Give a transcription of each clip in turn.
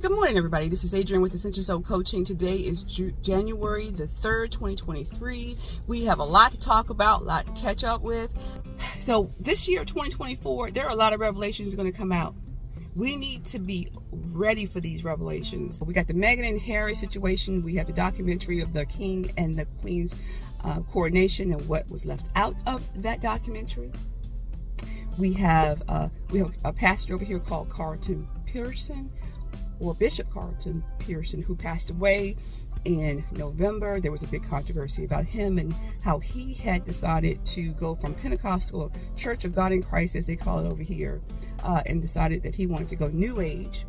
Good morning, everybody. This is Adrienne with Essential Soul Coaching. Today is January the 3rd, 2023. We have a lot to talk about, a lot to catch up with. So this year, 2024, there are a lot of revelations going to come out. We need to be ready for these revelations. We got the Meghan and Harry situation. We have the documentary of the King and the Queen's coronation and what was left out of that documentary. We have a pastor over here called Carlton Pearson, or Bishop Carlton Pearson, who passed away in November. There was a big controversy about him and how he had decided to go from Pentecostal Church of God in Christ, as they call it over here, and decided that he wanted to go New Age.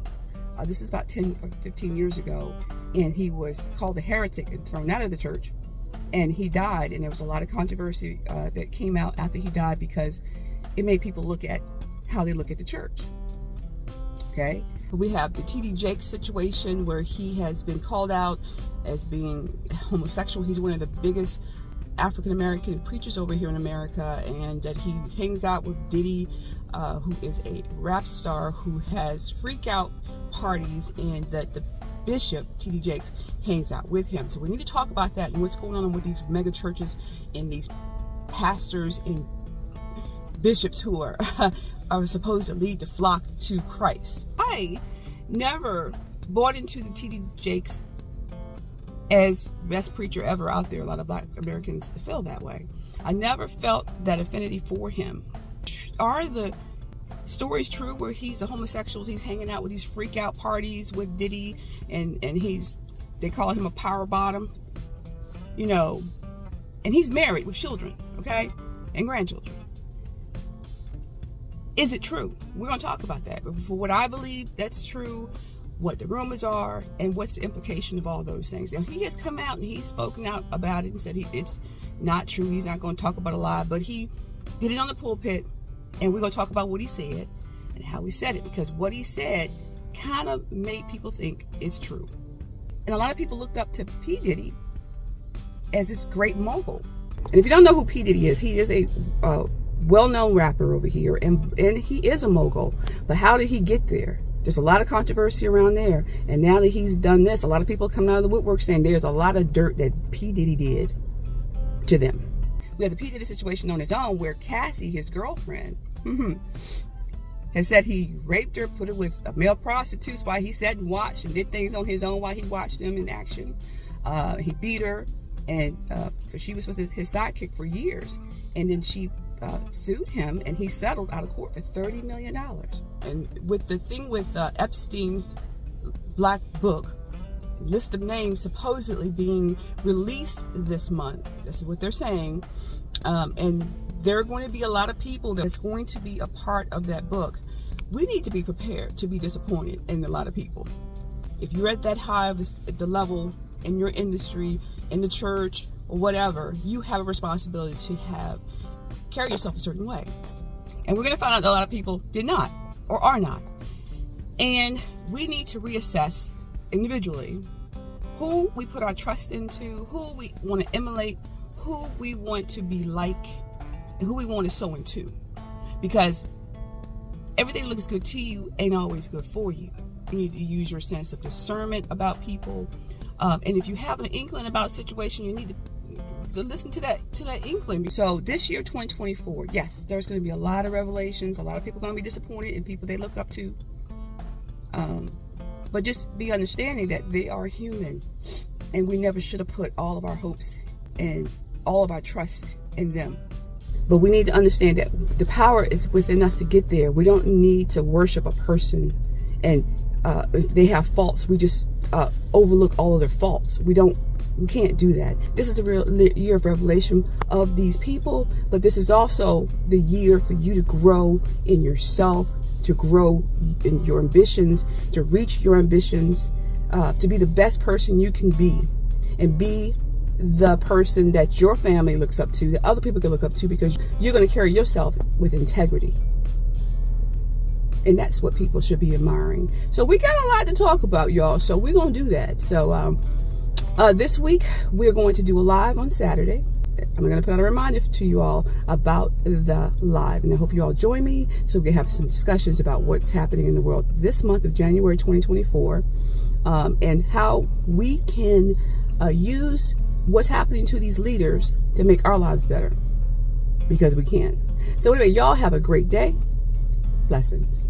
This is about 10 or 15 years ago, and he was called a heretic and thrown out of the church, and he died. And there was a lot of controversy that came out after he died because it made people look at how they look at the church. Okay? We have the T.D. Jakes situation where he has been called out as being homosexual. He's one of the biggest African-American preachers over here in America, and that he hangs out with Diddy, who is a rap star who has freak out parties, and that the Bishop, T.D. Jakes, hangs out with him. So we need to talk about that and what's going on with these mega churches and these pastors and bishops who are supposed to lead the flock to Christ. I never bought into the T.D. Jakes as best preacher ever out there. A lot of Black Americans feel that way. I never felt that affinity for him. Are the stories true where he's a homosexual, he's hanging out with these freak out parties with Diddy, and they call him a power bottom, and he's married with children, okay, and grandchildren? Is it true? We're going to talk about that. But for what I believe that's true, what the rumors are, and what's the implication of all those things. Now, he has come out and he's spoken out about it and said it's not true. He's not going to talk about a lie, but he did it on the pulpit, and we're going to talk about what he said and how he said it, because what he said kind of made people think it's true. And a lot of people looked up to P. Diddy as this great mogul. And if you don't know who P. Diddy is, he is a well-known rapper over here, and he is a mogul. But how did he get there? There's a lot of controversy around there, and now that he's done this, a lot of people coming out of the woodwork saying there's a lot of dirt that P. Diddy did to them. We have the P. Diddy situation on his own, where Cassie, his girlfriend, has said he raped her, put her with a male prostitute while he sat and watched and did things on his own while he watched them in action. He beat her, and she was with his sidekick for years, and then she sued him, and he settled out of court for $30 million. And with the thing with Epstein's black book, list of names supposedly being released this month, this is what they're saying, and there are going to be a lot of people that's going to be a part of that book. We need to be prepared to be disappointed in a lot of people. If you're at that high of the level in your industry, in the church, or whatever, you have a responsibility to carry yourself a certain way. And we're going to find out that a lot of people did not, or are not. And we need to reassess individually who we put our trust into, who we want to emulate, who we want to be like, and who we want to sow into. Because everything that looks good to you ain't always good for you. You need to use your sense of discernment about people. And if you have an inkling about a situation, you need to listen to that inkling. So this year, 2024, yes, there's going to be a lot of revelations. A lot of people are going to be disappointed in people they look up to. But just be understanding that they are human, and we never should have put all of our hopes and all of our trust in them. But we need to understand that the power is within us to get there. We don't need to worship a person, and if they have faults, we just overlook all of their faults. We can't do that. This is a real year of revelation of these people, but this is also the year for you to grow in yourself, to grow in your ambitions, to reach your ambitions, to be the best person you can be, and be the person that your family looks up to, that other people can look up to, because you're going to carry yourself with integrity. And that's what people should be admiring. So we got a lot to talk about, y'all. So we're going to do that. So this week, we're going to do a live on Saturday. I'm going to put out a reminder to you all about the live, and I hope you all join me so we can have some discussions about what's happening in the world this month of January 2024, and how we can use what's happening to these leaders to make our lives better, because we can. So anyway, y'all have a great day. Blessings.